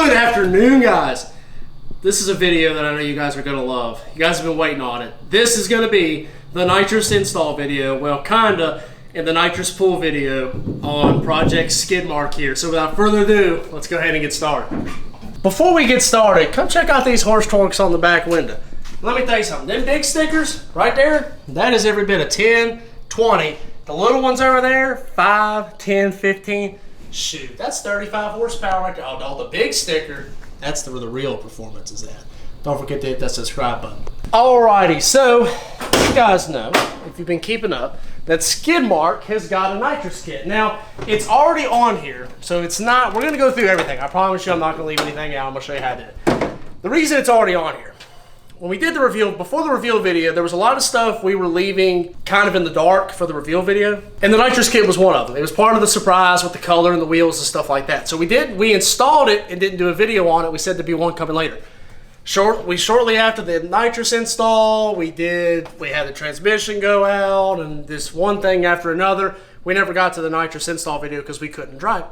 Good afternoon, guys. This is a video that I know you guys are going to love. You guys have been waiting on it. This is going to be the nitrous install video, well, kinda, and the nitrous pull video on Project Skidmark here. So without further ado, let's go ahead and get started. Before we get started, come check out these horse torques on the back window. Let me tell you something. Them big stickers right there, that is every bit of 10, 20. The little ones over there, 5, 10, 15. Shoot, that's 35 horsepower right there. Oh, no, the big sticker, that's where the real performance is at. Don't forget to hit that subscribe button. Alrighty, so you guys know, if you've been keeping up, that Skidmark has got a nitrous kit. Now, it's already on here, so it's not, we're gonna go through everything. I promise you I'm not gonna leave anything out. I'm gonna show you how to do it. The reason it's already on here, when we did the reveal, before the reveal video, there was a lot of stuff we were leaving kind of in the dark for the reveal video. And the nitrous kit was one of them. It was part of the surprise with the color and the wheels and stuff like that. So we installed it and didn't do a video on it. We said there'd be one coming later. Shortly after the nitrous install, we had the transmission go out and this one thing after another. We never got to the nitrous install video because we couldn't drive it.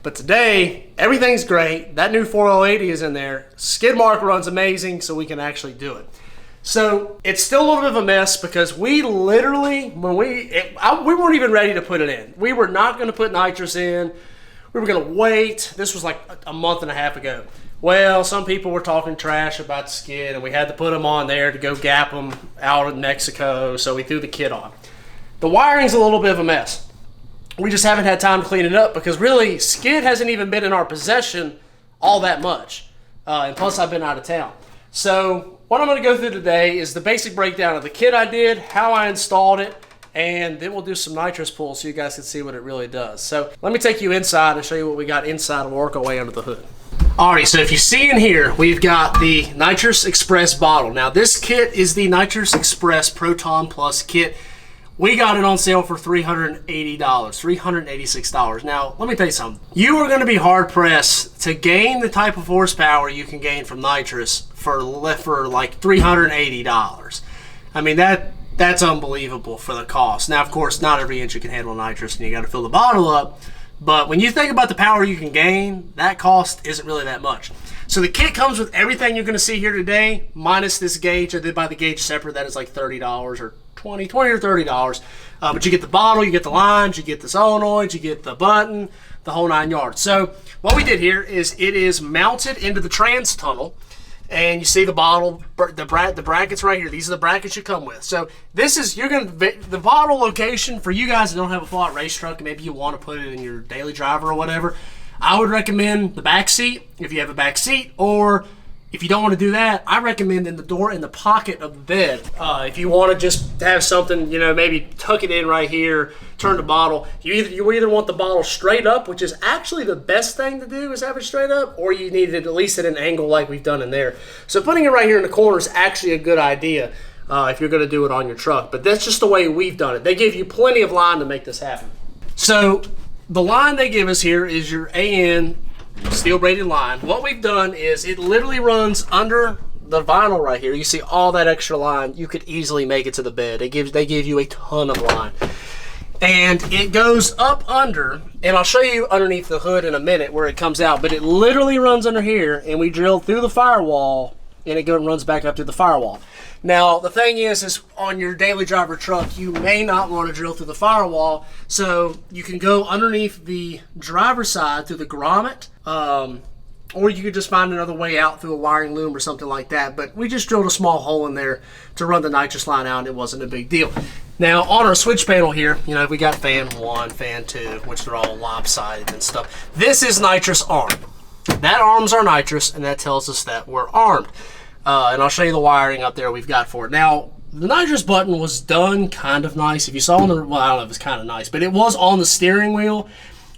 But today, everything's great. That new 4080 is in there. Skidmark runs amazing, so we can actually do it. So it's still a little bit of a mess because we literally, we weren't even ready to put it in. We were not going to put nitrous in. We were going to wait. This was like a month and a half ago. Well, some people were talking trash about the skid, and we had to put them on there to go gap them out in Mexico, so we threw the kit on. The wiring's a little bit of a mess. We just haven't had time to clean it up because really, skid hasn't even been in our possession all that much. And plus, I've been out of town. So what I'm going to go through today is the basic breakdown of the kit I did, how I installed it, and then we'll do some nitrous pulls so you guys can see what it really does. So let me take you inside and show you what we got inside and work our way under the hood. Alright, so if you see in here, we've got the Nitrous Express bottle. Now this kit is the Nitrous Express Proton Plus kit. We got it on sale for $380, $386. Now, let me tell you something. You are going to be hard-pressed to gain the type of horsepower you can gain from nitrous for like $380. I mean, that's unbelievable for the cost. Now, of course, not every engine can handle nitrous, and you got to fill the bottle up. But when you think about the power you can gain, that cost isn't really that much. So the kit comes with everything you're going to see here today, minus this gauge. I did buy the gauge separate. That is like $30 or $20 or $30. But you get the bottle, you get the lines, you get the solenoids, you get the button, the whole 9 yards. So what we did here is it is mounted into the trans tunnel. And you see the bottle, the brackets right here. These are the brackets you come with. So this is, the bottle location for you guys that don't have a full-out race truck, and maybe you want to put it in your daily driver or whatever. I would recommend the back seat if you have a back seat, or if you don't want to do that, I recommend in the pocket of the bed. If you want to just have something, maybe tuck it in right here, turn the bottle. You either want the bottle straight up, which is actually the best thing to do is have it straight up, or you need it at least at an angle like we've done in there. So putting it right here in the corner is actually a good idea if you're going to do it on your truck. But that's just the way we've done it. They give you plenty of line to make this happen. So the line they give us here is your AN steel braided line. What we've done is it literally runs under the vinyl right here. You see all that extra line. You could easily make it to the bed. They give you a ton of line. And it goes up under, and I'll show you underneath the hood in a minute where it comes out, but it literally runs under here, and we drill through the firewall, and it runs back up to the firewall. Now, the thing is on your daily driver truck, you may not want to drill through the firewall, so you can go underneath the driver's side through the grommet, or you could just find another way out through a wiring loom or something like that. But we just drilled a small hole in there to run the nitrous line out, and it wasn't a big deal. Now, on our switch panel here, we got fan 1, fan 2, which they're all lopsided and stuff. This is nitrous armed. That arms our nitrous, and that tells us that we're armed. And I'll show you the wiring up there we've got for it. Now, the nitrous button was done kind of nice. If you saw I don't know if it's kind of nice, but it was on the steering wheel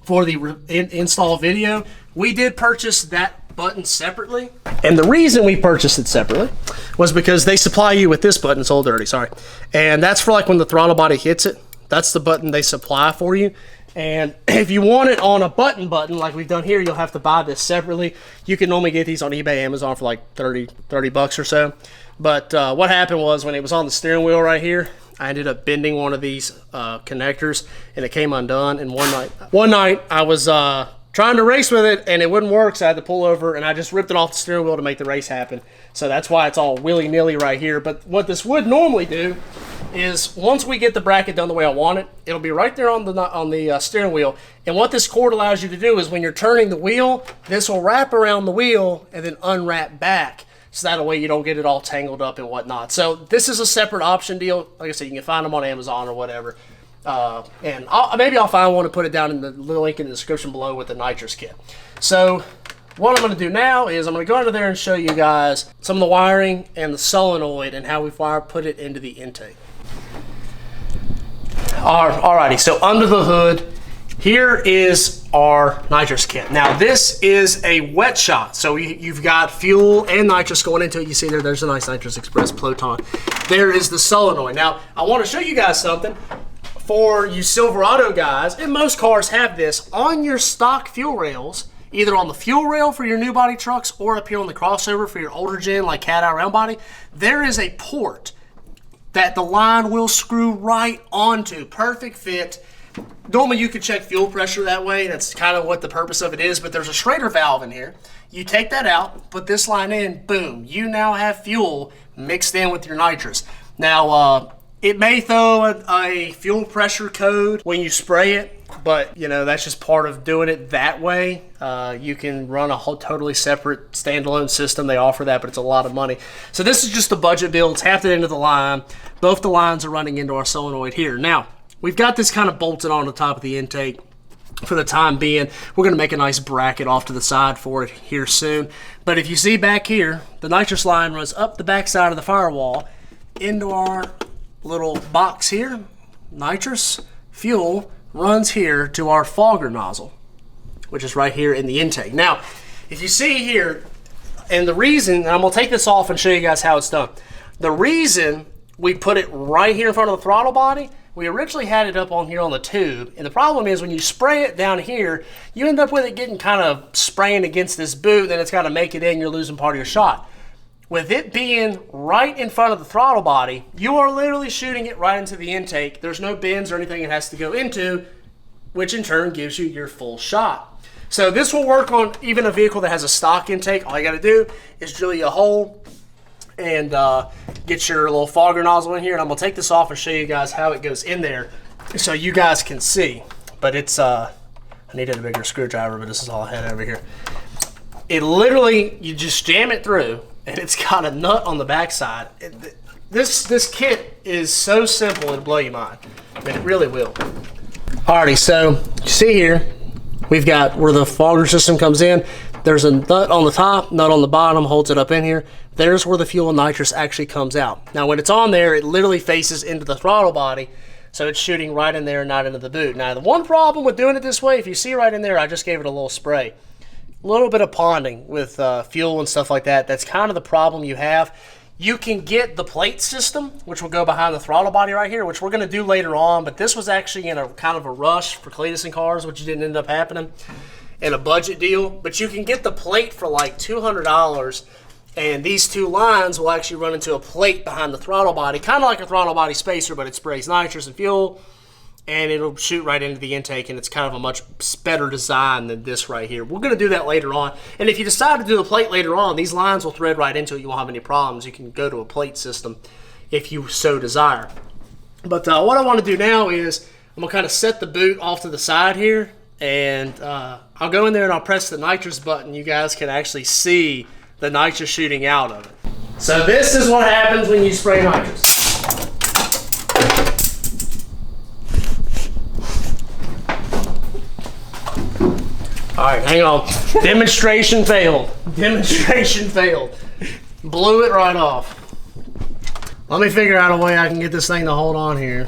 for the install video. We did purchase that button separately. And the reason we purchased it separately was because they supply you with this button. It's all dirty, sorry. And that's for like when the throttle body hits it. That's the button they supply for you. And if you want it on a button like we've done here, you'll have to buy this separately. You can normally get these on eBay, Amazon for like 30 bucks or so. But what happened was when it was on the steering wheel right here, I ended up bending one of these connectors, and it came undone. And one night I was trying to race with it, and it wouldn't work, so I had to pull over, and I just ripped it off the steering wheel to make the race happen. So that's why it's all willy-nilly right here. But what this would normally do is, once we get the bracket done the way I want it, it'll be right there on the steering wheel. And what this cord allows you to do is, when you're turning the wheel, this will wrap around the wheel and then unwrap back. So that way you don't get it all tangled up and whatnot. So this is a separate option deal. Like I said, you can find them on Amazon or whatever. And maybe I'll find one and put it down in the link in the description below with the Nitrous Kit. So what I'm going to do now is I'm going to go under there and show you guys some of the wiring and the solenoid and how we put it into the intake. Alrighty, so under the hood, here is our nitrous kit. Now this is a wet shot, so you've got fuel and nitrous going into it. You see there's a nice Nitrous Express Ploton. There is the solenoid. Now I want to show you guys something. For you Silverado guys, and most cars have this, on your stock fuel rails, either on the fuel rail for your new body trucks or up here on the crossover for your older gen like Cateye round body, there is a port that the line will screw right onto. Perfect fit. Normally you could check fuel pressure that way. That's kind of what the purpose of it is, but there's a Schrader valve in here. You take that out, put this line in, boom. You now have fuel mixed in with your nitrous. Now, it may throw a fuel pressure code when you spray it, but you know, that's just part of doing it that way. You can run a whole totally separate standalone system. They offer that, but it's a lot of money. So this is just a budget build. It's half the end of the line. Both the lines are running into our solenoid here. Now, we've got this kind of bolted on the top of the intake for the time being. We're gonna make a nice bracket off to the side for it here soon. But if you see back here, the nitrous line runs up the back side of the firewall into our little box here. Nitrous fuel runs here to our fogger nozzle, which is right here in the intake. Now, if you see here, and the reason, and I'm gonna take this off and show you guys how it's done. The reason we put it right here in front of the throttle body, we originally had it up on here on the tube, and the problem is when you spray it down here, you end up with it getting kind of spraying against this boot, then it's gotta make it in, you're losing part of your shot. With it being right in front of the throttle body, you are literally shooting it right into the intake. There's no bins or anything it has to go into, which in turn gives you your full shot. So this will work on even a vehicle that has a stock intake. All you gotta do is drill you a hole and get your little fogger nozzle in here. And I'm gonna take this off and show you guys how it goes in there so you guys can see. But it's, I needed a bigger screwdriver, but this is all I had over here. It literally, you just jam it through, and it's got a nut on the backside. This kit is so simple, it'll blow your mind. I mean, it really will. Alrighty, so you see here, we've got where the fogger system comes in. There's a nut on the top, nut on the bottom, holds it up in here. There's where the fuel and nitrous actually comes out. Now, when it's on there, it literally faces into the throttle body, so it's shooting right in there and not into the boot. Now, the one problem with doing it this way, if you see right in there, I just gave it a little spray. A little bit of ponding with fuel and stuff like that. That's kind of the problem you have. You can get the plate system, which will go behind the throttle body right here, which we're going to do later on, but this was actually in a kind of a rush for Cletus and cars, which didn't end up happening, in a budget deal. But you can get the plate for like $200, and these two lines will actually run into a plate behind the throttle body, kind of like a throttle body spacer, but it sprays nitrous and fuel, and it'll shoot right into the intake, and it's kind of a much better design than this right here. We're going to do that later on, and if you decide to do the plate later on, these lines will thread right into it. You won't have any problems. You can go to a plate system if you so desire. But what I want to do now is I'm going to kind of set the boot off to the side here, and I'll go in there and I'll press the nitrous button. You guys can actually see the nitrous shooting out of it. So this is what happens when you spray nitrous. All right, hang on. Demonstration failed. Demonstration failed. Blew it right off. Let me figure out a way I can get this thing to hold on here.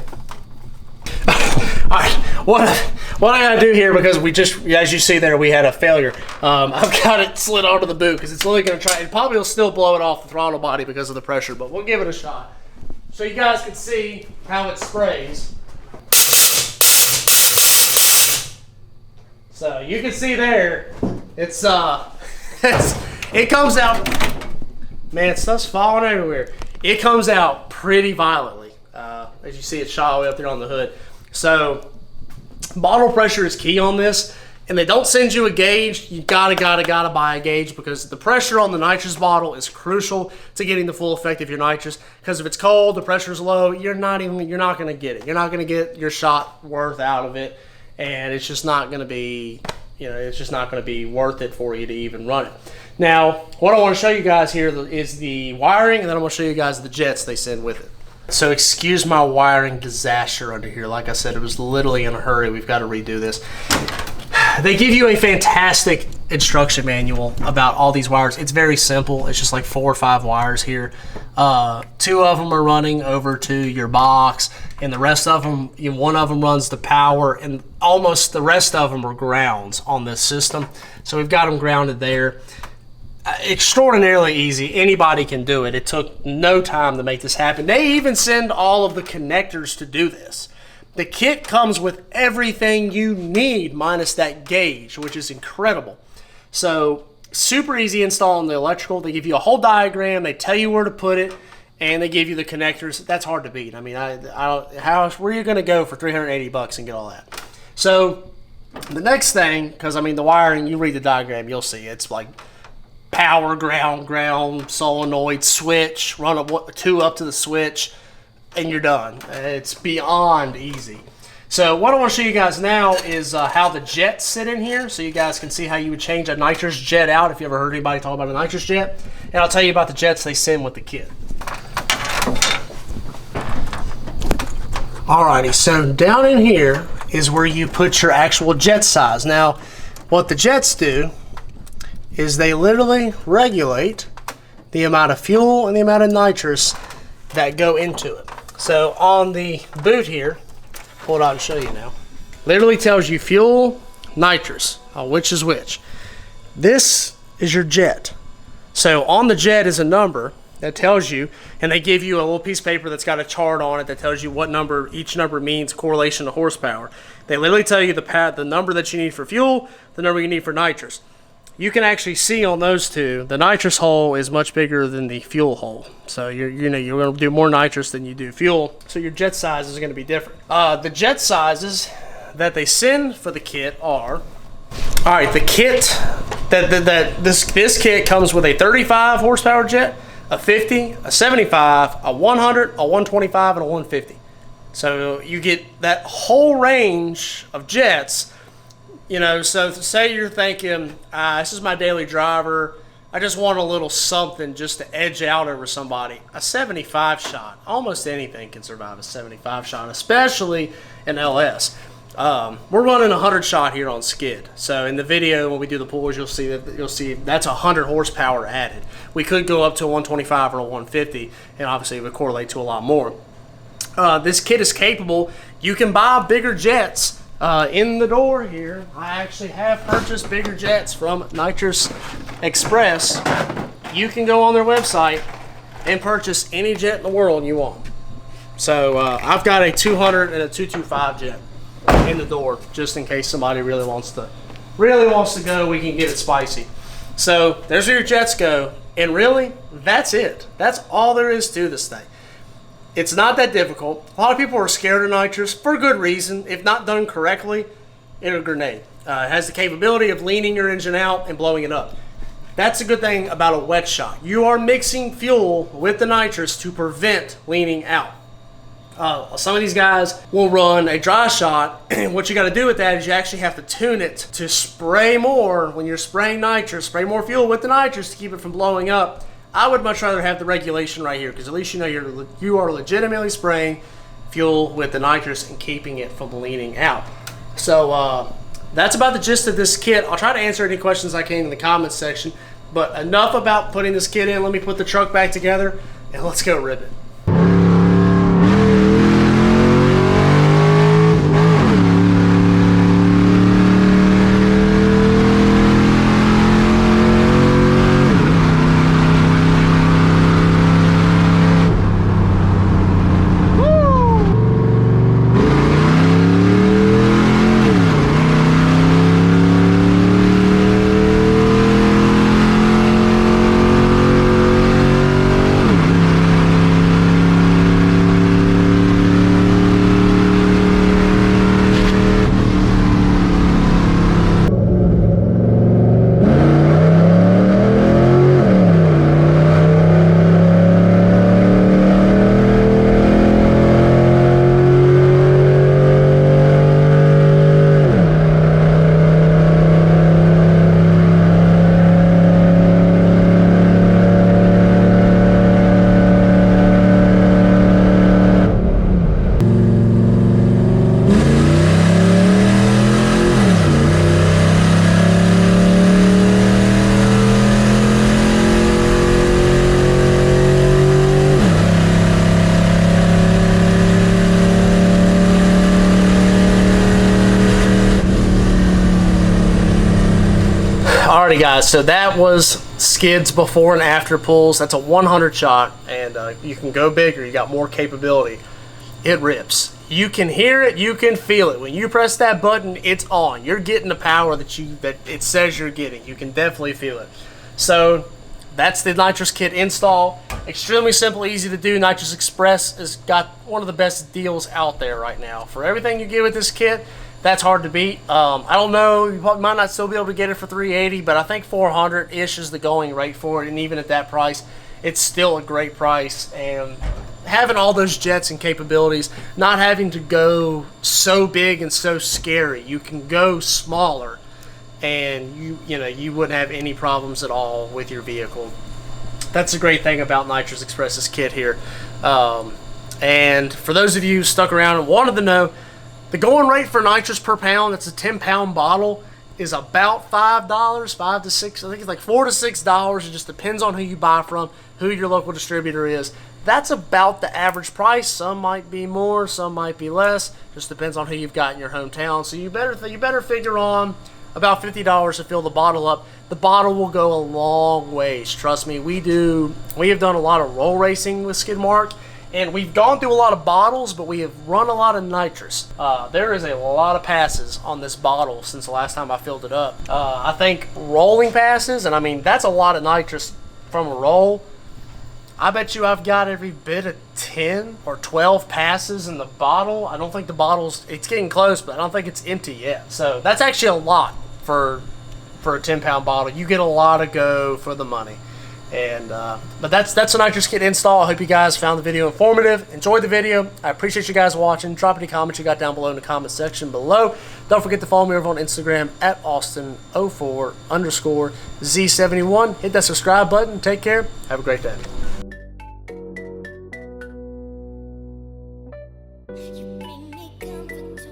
All right, what I gotta do here, because we just, as you see there, we had a failure. I've got it slid onto the boot because it's literally gonna try, it probably will still blow it off the throttle body because of the pressure, but we'll give it a shot. So you guys can see how it sprays. So you can see there, it comes out, man, stuff's falling everywhere. It comes out pretty violently. as you see it shot all the way up there on the hood. So bottle pressure is key on this, and they don't send you a gauge. You gotta buy a gauge, because the pressure on the nitrous bottle is crucial to getting the full effect of your nitrous. Because if it's cold, the pressure's low, you're not gonna get it. You're not gonna get your shot worth out of it, and it's just not gonna be, it's just not gonna be worth it for you to even run it. Now, what I want to show you guys here is the wiring, and then I'm going to show you guys the jets they send with it. So excuse my wiring disaster under here. Like I said, it was literally in a hurry. We've got to redo this. They give you a fantastic instruction manual about all these wires. It's very simple. It's just like 4 or 5 wires here. 2 of them are running over to your box, and the rest of them, one of them runs the power, and almost the rest of them are grounds on this system. So we've got them grounded there. Extraordinarily easy. Anybody can do it. It took no time to make this happen. They even send all of the connectors to do this. The kit comes with everything you need minus that gauge, which is incredible. So super easy install on the electrical. They give you a whole diagram. They tell you where to put it, and they give you the connectors. That's hard to beat. I mean, where are you going to go for $380 and get all that? So the next thing, because I mean the wiring, you read the diagram, you'll see it's like power, ground, solenoid, switch, run 2 up to the switch, and you're done. It's beyond easy. So what I want to show you guys now is how the jets sit in here, so you guys can see how you would change a nitrous jet out if you ever heard anybody talk about a nitrous jet. And I'll tell you about the jets they send with the kit. Alrighty, so down in here is where you put your actual jet size. Now, what the jets do is they literally regulate the amount of fuel and the amount of nitrous that go into it. So on the boot here, pull it out and show you now, literally tells you fuel, nitrous, which is which. This is your jet. So on the jet is a number that tells you, and they give you a little piece of paper that's got a chart on it that tells you what number, each number means correlation to horsepower. They literally tell you the number that you need for fuel, the number you need for nitrous. You can actually see on those two, the nitrous hole is much bigger than the fuel hole. So you're going to do more nitrous than you do fuel. So your jet size is going to be different. The jet sizes that they send for the kit are, all right, the kit, this kit comes with a 35 horsepower jet, a 50, a 75, a 100, a 125, and a 150. So you get that whole range of jets. So say you're thinking, this is my daily driver, I just want a little something just to edge out over somebody. A 75 shot, almost anything can survive a 75 shot, especially an LS. We're running a 100 shot here on skid. So in the video, when we do the pulls, you'll see that's 100 horsepower added. We could go up to a 125 or a 150, and obviously it would correlate to a lot more. This kit is capable. You can buy bigger jets. In the door here, I actually have purchased bigger jets from Nitrous Express. You can go on their website and purchase any jet in the world you want. So I've got a 200 and a 225 jet in the door, just in case somebody really wants to go. We can get it spicy. So there's where your jets go, and really, that's it. That's all there is to this thing. It's not that difficult. A lot of people are scared of nitrous for good reason. If not done correctly, it'll grenade. It has the capability of leaning your engine out and blowing it up. That's a good thing about a wet shot. You are mixing fuel with the nitrous to prevent leaning out. Some of these guys will run a dry shot, and what you got to do with that is you actually have to tune it to spray more. When you're spraying nitrous, spray more fuel with the nitrous to keep it from blowing up. I would much rather have the regulation right here, because at least you know you are legitimately spraying fuel with the nitrous and keeping it from leaning out. So that's about the gist of this kit. I'll try to answer any questions I can in the comments section, but enough about putting this kit in. Let me put the truck back together and let's go rip it. Alrighty guys, so that was skids before and after pulls. That's a 100 shot, and you can go bigger, you got more capability. It rips. You can hear it, you can feel it. When you press that button, it's on. You're getting the power that it says you're getting. You can definitely feel it. So that's the Nitrous Kit install. Extremely simple, easy to do. Nitrous Express has got one of the best deals out there right now. For everything you get with this kit, that's hard to beat. I don't know, you might not still be able to get it for $380, but I think $400-ish is the going rate for it, and even at that price, it's still a great price. And having all those jets and capabilities, not having to go so big and so scary, you can go smaller, and you wouldn't have any problems at all with your vehicle. That's the great thing about Nitrous Express's kit here. And for those of you who stuck around and wanted to know, the going rate for nitrous per pound, that's a 10-pound bottle, is about $5, $5 to $6. I think it's like $4 to $6. It just depends on who you buy from, who your local distributor is. That's about the average price. Some might be more, some might be less. Just depends on who you've got in your hometown. So you better figure on about $50 to fill the bottle up. The bottle will go a long ways. Trust me, we have done a lot of roll racing with Skidmark. And we've gone through a lot of bottles, but we have run a lot of nitrous. There is a lot of passes on this bottle since the last time I filled it up. I think rolling passes, and I mean, that's a lot of nitrous from a roll. I bet you I've got every bit of 10 or 12 passes in the bottle. I don't think the bottle's, it's getting close, but I don't think it's empty yet. So that's actually a lot for a 10-pound bottle. You get a lot of go for the money. And but that's a Nitrous Kit install. I hope you guys found the video informative, enjoyed the video. I appreciate you guys watching. Drop any comments you got down below in the comment section below. Don't forget to follow me over on Instagram at Austin04_Z71. Hit that subscribe button. Take care. Have a great day. You bring me comfort to